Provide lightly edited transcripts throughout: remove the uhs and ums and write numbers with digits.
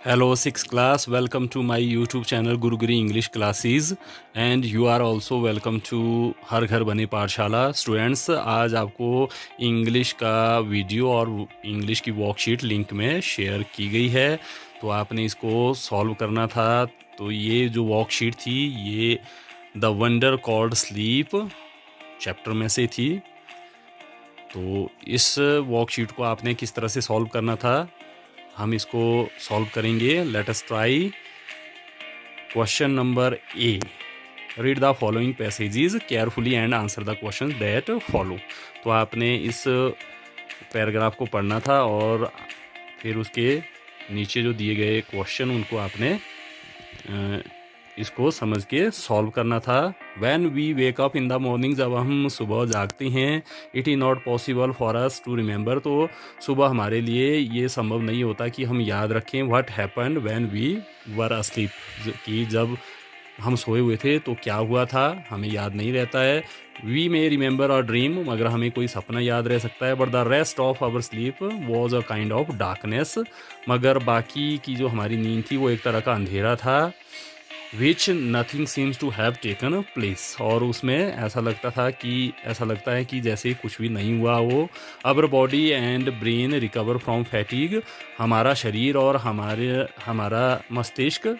Hello, sixth class. Welcome to my YouTube channel Guruguri English Classes, and you are also welcome to हर घर बने पाठशाला students. आज आपको English का video और इंग्लिश की वर्कशीट लिंक में शेयर की गई है, तो आपने इसको सॉल्व करना था। तो ये जो वर्कशीट थी ये the wonder called sleep chapter में से थी। तो इस वर्कशीट को आपने किस तरह से सॉल्व करना था, हम इसको सॉल्व करेंगे। Let us try. Question number A, read the following passages carefully and answer the question that follow. तो आपने इस पैराग्राफ को पढ़ना था और फिर उसके नीचे जो दिए गए क्वेश्चन उनको आपने इसको समझ के सॉल्व करना था। When we wake up in the morning, जब हम सुबह जागते हैं, it is not possible for us to remember, तो सुबह हमारे लिए ये संभव नहीं होता कि हम याद रखें what happened when we were asleep, कि जब हम सोए हुए थे तो क्या हुआ था हमें याद नहीं रहता है। वी मे रिमेंबर और ड्रीम, मगर हमें कोई सपना याद रह सकता है। But the rest of our sleep was a kind of darkness, मगर बाकी की जो हमारी नींद थी वो एक तरह का अंधेरा था। Which nothing seems to have taken place, और उसमें ऐसा लगता है कि जैसे कुछ भी नहीं हुआ हो। Our body and brain recover from fatigue, हमारा शरीर और हमारा मस्तिष्क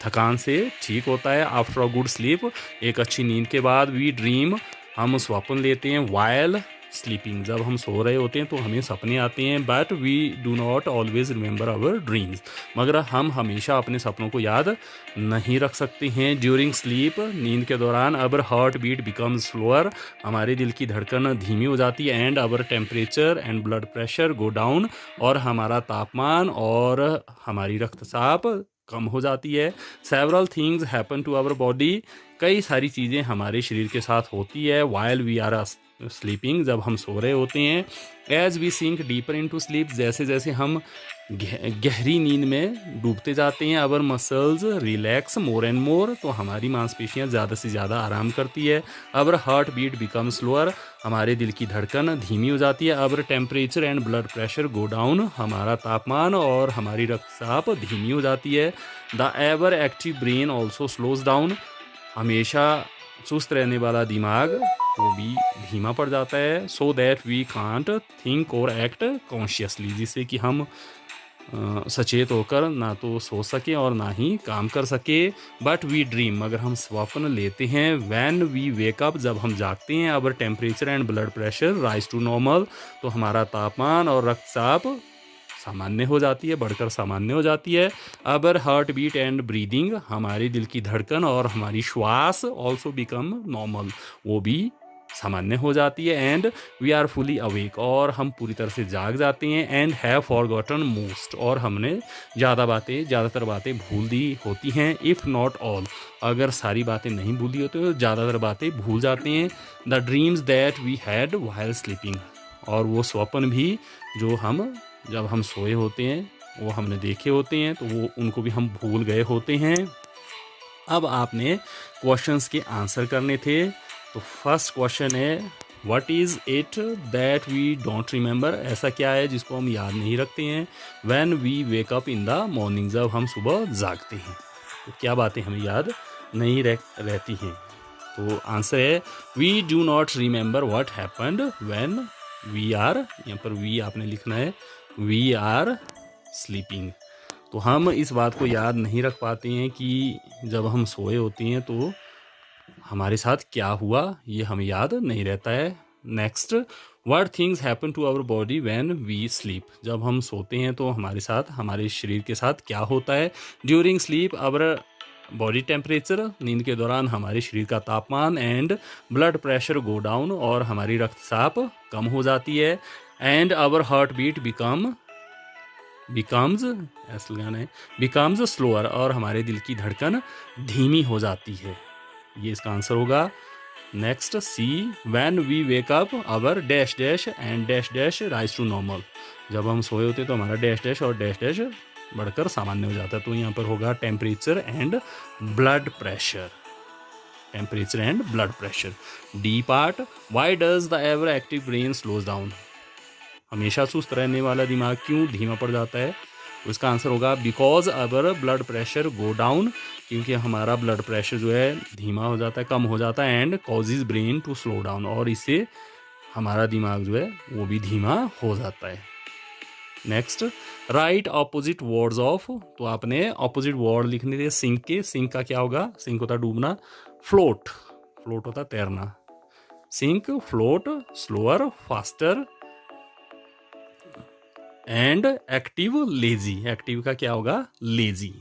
थकान से ठीक होता है। आफ्टर अ गुड स्लीप, एक अच्छी नींद के बाद। वी ड्रीम, हम स्वप्न लेते हैं। वाइल स्लीपिंग, जब हम सो रहे होते हैं तो हमें सपने आते हैं। But we do not always remember our dreams, मगर हम हमेशा अपने सपनों को याद नहीं रख सकते हैं। ड्यूरिंग स्लीप, नींद के दौरान, our heart beat becomes slower, हमारे दिल की धड़कन धीमी हो जाती है। And our temperature and blood pressure go down, और हमारा तापमान और हमारी रक्तचाप कम हो जाती है। Several things happen to our body, कई सारी चीज़ें हमारे शरीर के साथ होती है। वाइल वी आर स्लीपिंग, जब हम सो रहे होते हैं। As we sink deeper into sleep, जैसे जैसे हम गहरी नींद में डूबते जाते हैं। Our muscles relax more and more, तो हमारी मांसपेशियां ज़्यादा से ज़्यादा आराम करती है। Our heart beat become slower, हमारे दिल की धड़कन धीमी हो जाती है। Our temperature and blood pressure go down, हमारा तापमान और हमारी रक्तचाप धीमी हो जाती है। The ever active brain also slows down, हमेशा सुस्त रहने वाला दिमाग वो भी धीमा पड़ जाता है। So that we can't think और एक्ट कॉन्शियसली, जिससे कि हम सचेत होकर ना तो सोच सकें और ना ही काम कर सके। बट वी ड्रीम, मगर हम स्वप्न लेते हैं। वैन वी वेक अप, जब हम जागते हैं। Our temperature and blood pressure rise to normal, तो हमारा तापमान और रक्तचाप सामान्य हो जाती है, बढ़कर सामान्य हो जाती है। अबर हार्ट बीट एंड ब्रीदिंग, हमारे दिल की धड़कन और हमारी श्वास ऑल्सो बिकम नॉर्मल, वो भी सामान्य हो जाती है। And we are fully awake, और हम पूरी तरह से जाग जाते हैं। एंड हैव फॉरगॉटन मोस्ट, और हमने ज़्यादातर बातें भूल दी होती हैं। इफ़ नॉट ऑल, अगर सारी बातें नहीं भूल दी होती तो ज़्यादातर बातें भूल जाते हैं। The dreams that we had while sleeping, और वो स्वप्न भी जो हम जब हम सोए होते हैं वो हमने देखे होते हैं, तो वो उनको भी हम भूल गए होते हैं। अब आपने क्वेश्चंस के आंसर करने थे। तो फर्स्ट क्वेश्चन है, what is it that we don't remember, ऐसा क्या है जिसको हम याद नहीं रखते हैं। When we wake up in the morning, जब हम सुबह जागते हैं तो क्या बातें हमें याद नहीं रहती हैं। तो आंसर है, we do not remember what happened when we are, यहाँ पर वी आपने लिखना है, वी आर स्लीपिंग। तो हम इस बात को याद नहीं रख पाते हैं कि जब हम सोए होते हैं तो हमारे साथ क्या हुआ, ये हमें याद नहीं रहता है। Next, what things happen to our body when we sleep, जब हम सोते हैं तो हमारे साथ, हमारे शरीर के साथ क्या होता है। During sleep our body temperature, नींद के दौरान हमारे शरीर का तापमान। And blood pressure go down, और हमारी रक्तचाप कम हो जाती है। And our heart beat becomes slower, और हमारे दिल की धड़कन धीमी हो जाती है। ये इसका आंसर होगा। Next, see, when we wake up our dash dash and dash dash rise to normal, जब हम सोए होते तो हमारा डैश डैश और डैश डैश बढ़कर सामान्य हो जाता है। तो यहाँ पर होगा temperature and blood pressure. D part, why does the ever active brain slows down, हमेशा सुस्त रहने वाला दिमाग क्यों धीमा पड़ जाता है। तो इसका आंसर होगा because our blood pressure go down, क्योंकि हमारा ब्लड प्रेशर जो है धीमा हो जाता है, कम हो जाता है, and causes brain to slow down, और इससे हमारा दिमाग जो है वो भी धीमा हो जाता है। Next, right opposite words of, तो आपने ऑपोजिट वर्ड लिखने थे सिंक के। सिंक का क्या होगा? सिंक होता है डूबना, फ्लोट, फ्लोट होता है तैरना। Sink, float, slower, faster, and active, lazy. Active का क्या होगा? Lazy.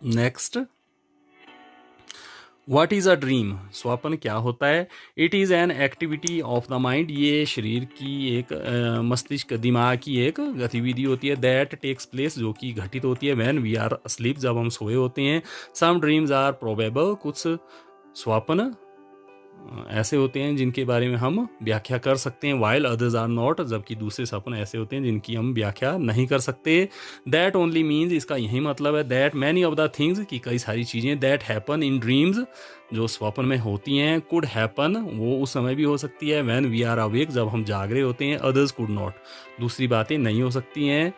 Next, what is a dream? स्वप्न क्या होता है? It is an activity of the mind, ये शरीर की एक मस्तिष्क, दिमाग की एक गतिविधि होती है। दैट टेक्स प्लेस, जो कि घटित होती है व्हेन वी आर अस्लीप, जब हम सोए होते हैं। सम ड्रीम्स आर प्रोबेबल, कुछ स्वप्न ऐसे होते हैं जिनके बारे में हम व्याख्या कर सकते हैं। वाइल अदर्स आर नॉट, जबकि दूसरे सपने ऐसे होते हैं जिनकी हम व्याख्या नहीं कर सकते। दैट ओनली मीन्स, इसका यही मतलब है, that many of the things, की कई सारी चीज़ें, दैट हैपन इन ड्रीम्स, जो स्वप्न में होती हैं, कुड हैपन, वो उस समय भी हो सकती है, व्हेन वी आर अवेक, जब हम जाग रहे होते हैं, अदर्स कुड नॉट, दूसरी बातें नहीं हो सकती हैं।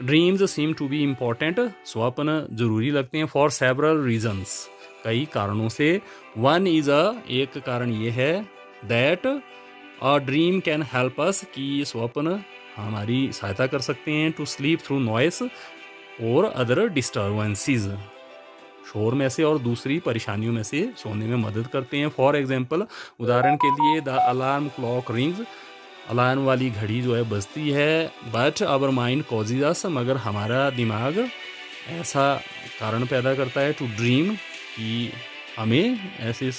Dreams seem to be important, स्वप्न जरूरी लगते हैं, फॉर सेवरल रीजन्स, कई कारणों से। वन इज एक कारण ये है, that a dream can help us, कि स्वप्न हमारी सहायता कर सकते हैं, टू स्लीप थ्रू नॉइस और अदर डिस्टर्बेंसेस, शोर में से और दूसरी परेशानियों में से सोने में मदद करते हैं। फॉर एग्जाम्पल, उदाहरण के लिए, the alarm clock rings, alarm वाली घड़ी जो है बजती है, बट आवर माइंड कॉजेज अस, मगर हमारा दिमाग ऐसा कारण पैदा करता है, टू ड्रीम, कि हमें ऐसे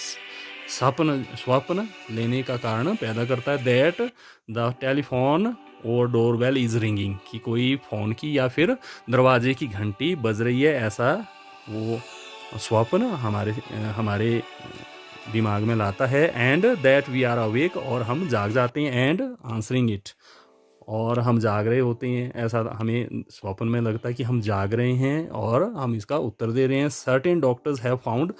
स्वप्न लेने का कारण पैदा करता है। दैट द टेलीफोन और डोरबेल इज रिंगिंग, कि कोई फ़ोन की या फिर दरवाजे की घंटी बज रही है, ऐसा वो स्वप्न हमारे दिमाग में लाता है। And that we are awake, और हम जाग जाते हैं, एंड आंसरिंग इट, और हम जाग रहे होते हैं, ऐसा हमें स्वप्न में लगता है कि हम जाग रहे हैं और हम इसका उत्तर दे रहे हैं। सर्टेन डॉक्टर्स हैव फाउंड,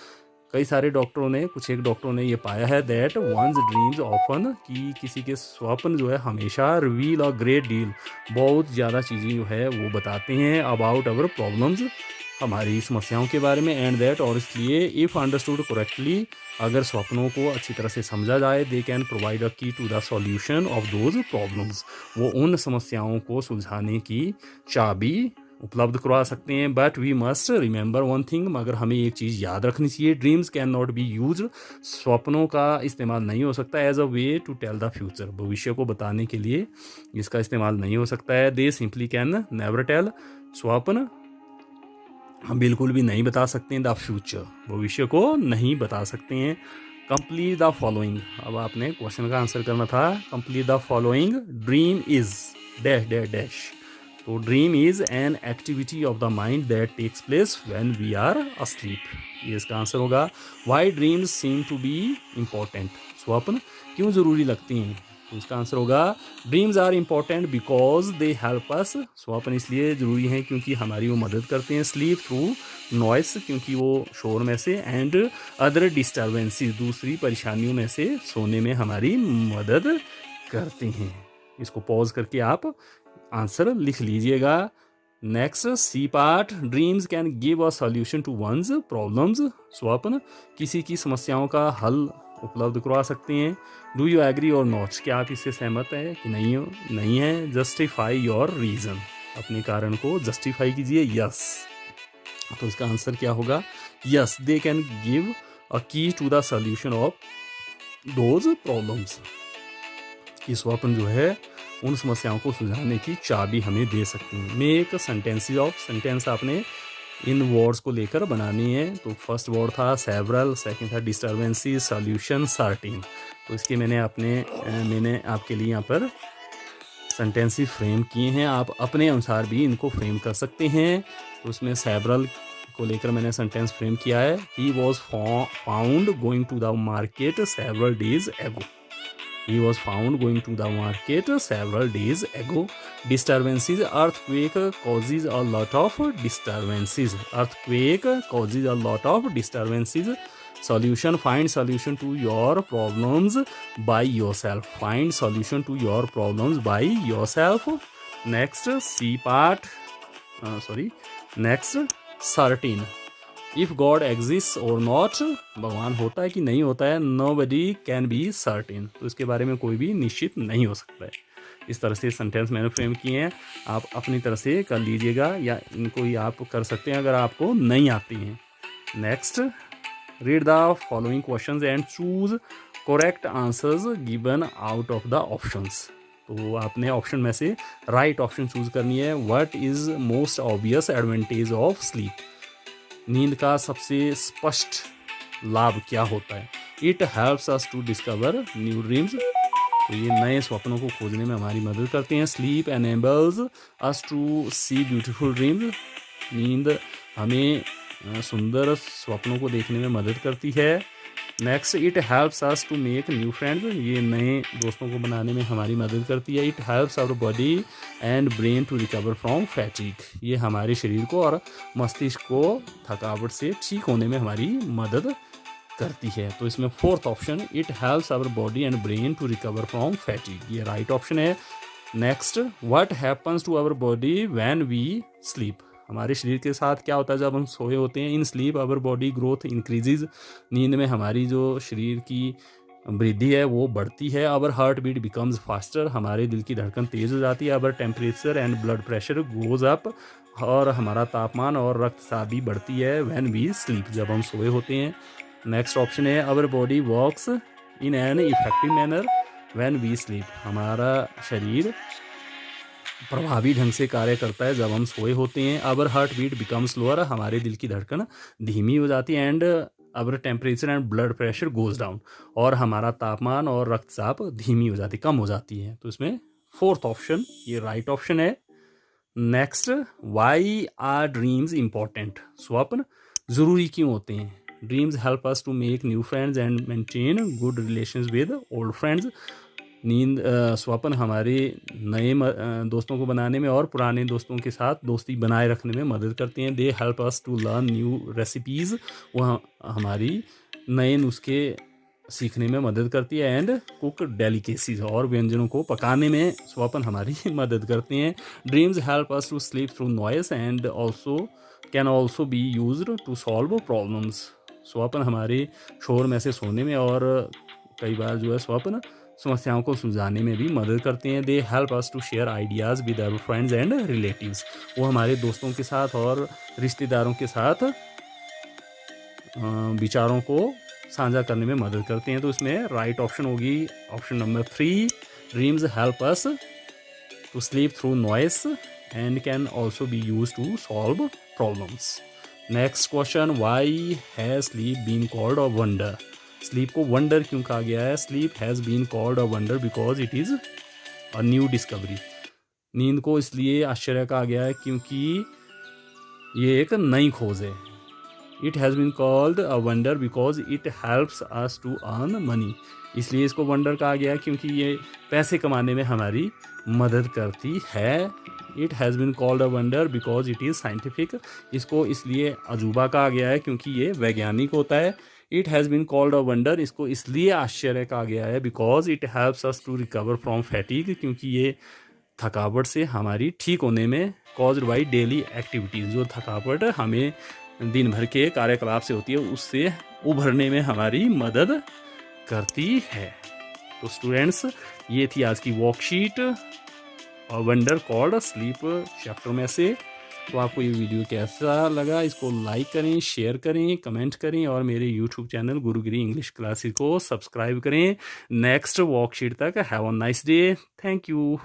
कई सारे डॉक्टरों ने, कुछ एक डॉक्टरों ने ये पाया है, दैट वंस ड्रीम्स ऑफन, कि किसी के स्वप्न जो है हमेशा रिवील अ ग्रेट डील, बहुत ज़्यादा चीज़ें जो है वो बताते हैं, अबाउट अवर प्रॉब्लम्स, हमारी समस्याओं के बारे में। एंड दैट, और इसलिए, इफ़ अंडरस्टूड करेक्टली, अगर स्वप्नों को अच्छी तरह से समझा जाए, they can provide a key to the solution of those problems, वो उन समस्याओं को सुलझाने की चाबी उपलब्ध करवा सकते हैं। But we must remember one thing, मगर हमें एक चीज़ याद रखनी चाहिए, dreams can not be use, स्वप्नों का इस्तेमाल नहीं हो सकता as a way to tell the future, भविष्य को बताने के लिए इसका इस्तेमाल नहीं हो सकता है। They simply can never tell, स्वप्न हम बिल्कुल भी नहीं बता सकते हैं द फ्यूचर, भविष्य को नहीं बता सकते हैं। कंप्लीट द फॉलोइंग, अब आपने क्वेश्चन का आंसर करना था। Complete the following, dream is dash dash dash, तो dream is an activity of the mind that takes place when we are asleep, ये इसका आंसर होगा। Why dreams seem to be important, स्वप्न क्यों ज़रूरी लगती हैं, तो इसका आंसर होगा, dreams are important because they help us, स्वप्न इसलिए ज़रूरी हैं क्योंकि हमारी वो मदद करते हैं। स्लीप थ्रू नॉइस, क्योंकि वो शोर में से, एंड अदर डिस्टर्बेंसेस, दूसरी परेशानियों में से सोने में हमारी मदद करते हैं। इसको पॉज करके आप आंसर लिख लीजिएगा। Next, C part, dreams can give a solution to one's problems, स्वप्न किसी की समस्याओं का हल उपलब्ध करवा सकते हैं। डू यू एग्री और नॉट, क्या आप इससे सहमत हैं कि नहीं है। जस्टिफाई योर रीज़न, अपने कारण को जस्टिफाई कीजिए। यस, तो इसका आंसर क्या होगा, yes they can give a key to the solution of those problems, कि स्वप्न जो है उन समस्याओं को सुलझाने की चाबी हमें दे सकती हैं। मेक सेंटेंसेस ऑफ, सेंटेंस आपने इन वर्ड्स को लेकर बनानी है। तो फर्स्ट वर्ड था सेवरल, सेकंड था डिस्टर्बेंसेस, सॉल्यूशन, सर्टेन। तो इसके मैंने आपके लिए यहाँ पर सेंटेंसेस फ्रेम किए हैं, आप अपने अनुसार भी इनको फ्रेम कर सकते हैं। तो उसमें सेवरल को लेकर मैंने सेंटेंस फ्रेम किया है, he was found going to the market several days ago, he was found going to the market several days ago. Disturbances, earthquake causes a lot of disturbances, earthquake causes a lot of disturbances. Solution, find solution to your problems by yourself, find solution to your problems by yourself. Next, C part, next certain, if God exist और not, भगवान होता है कि नहीं होता है, nobody can be certain, तो इसके बारे में कोई भी निश्चित नहीं हो सकता है। इस तरह से सेंटेंस मैंने फ्रेम किए हैं, आप अपनी तरह से कर लीजिएगा या इनको ही आप कर सकते हैं अगर आपको नहीं आती हैं। Next, read the following questions and choose correct answers given out of the options. तो आपने ऑप्शन में से राइट ऑप्शन चूज करनी है। What is most obvious advantage of sleep, नींद का सबसे स्पष्ट लाभ क्या होता है। It helps us to discover new dreams, तो ये नए स्वप्नों को खोजने में हमारी मदद करते हैं। Sleep enables us to see beautiful dreams, नींद हमें सुंदर स्वप्नों को देखने में मदद करती है। Next, it helps us to make new friends, ये नए दोस्तों को बनाने में हमारी मदद करती है। It helps our body and brain to recover from fatigue, ये हमारे शरीर को और मस्तिष्क को थकावट से ठीक होने में हमारी मदद करती है। तो इसमें fourth option, it helps our body and brain to recover from fatigue, ये राइट ऑप्शन है। Next, what happens to our body when we sleep, हमारे शरीर के साथ क्या होता है जब हम सोए होते हैं। In sleep our body growth increases, नींद में हमारी जो शरीर की वृद्धि है वो बढ़ती है। Our heart beat becomes faster, हमारे दिल की धड़कन तेज हो जाती है। Our temperature and blood pressure goes up, और हमारा तापमान और रक्तचाप भी बढ़ती है व्हेन वी स्लीप, जब हम सोए होते हैं। नेक्स्ट ऑप्शन है, our body works in an effective manner when we sleep, हमारा शरीर प्रभावी ढंग से कार्य करता है जब हम सोए होते हैं। Our heart beat become slower, हमारे दिल की धड़कन धीमी हो जाती है। And our temperature and blood pressure goes down, और हमारा तापमान और रक्तचाप धीमी हो जाती, कम हो जाती है। तो इसमें फोर्थ ऑप्शन ये राइट ऑप्शन है। Next, why are dreams important, स्वप्न ज़रूरी क्यों होते हैं। Dreams help us to make new friends and maintain good relations with old friends, नींद स्वप्न हमारे नए दोस्तों को बनाने में और पुराने दोस्तों के साथ दोस्ती बनाए रखने में मदद करती हैं। They help us to learn new recipes, वह हमारी नए नुस्खे सीखने में मदद करती है। एंड कुक डेलिकेसीज, और व्यंजनों को पकाने में स्वप्न हमारी मदद करते हैं। Dreams help us to sleep through noise and also can also be used to solve problems, स्वप्न हमारे शोर में से सोने में और कई बार जो है स्वप्न समस्याओं को सुलझाने में भी मदद करते हैं। They help us to share ideas with our friends and relatives, वो हमारे दोस्तों के साथ और रिश्तेदारों के साथ विचारों को साझा करने में मदद करते हैं। तो इसमें राइट ऑप्शन होगी option number 3, dreams help us to sleep through noise and can also be use to solve problems. Next question, why has sleep been called a wonder, sleep को वंडर क्यों कहा गया है। Sleep has been called a wonder because it is a new discovery, नींद को इसलिए आश्चर्य कहा गया है क्योंकि ये एक नई खोज है। It has been called a wonder because it helps us to earn money, इसलिए इसको वंडर कहा गया है क्योंकि ये पैसे कमाने में हमारी मदद करती है। It has been called a wonder because it is scientific, इसको इसलिए अजूबा कहा गया है क्योंकि ये वैज्ञानिक होता है। It has been called a wonder, इसको इसलिए आश्चर्य कहा गया है because it helps us to recover from fatigue, क्योंकि ये थकावट से हमारी ठीक होने में, कॉज्ड बाई डेली एक्टिविटीज़, जो थकावट हमें दिन भर के कार्यकलाप से होती है उससे उभरने में हमारी मदद करती है। तो स्टूडेंट्स, ये थी आज की वर्कशीट और वंडर कॉल्ड स्लीप चैप्टर में से। तो आपको ये वीडियो कैसा लगा, इसको लाइक करें, शेयर करें, कमेंट करें और मेरे यूट्यूब चैनल गुरुगिरी इंग्लिश क्लासेस को सब्सक्राइब करें। नेक्स्ट वर्कशीट तक have a nice day, thank you.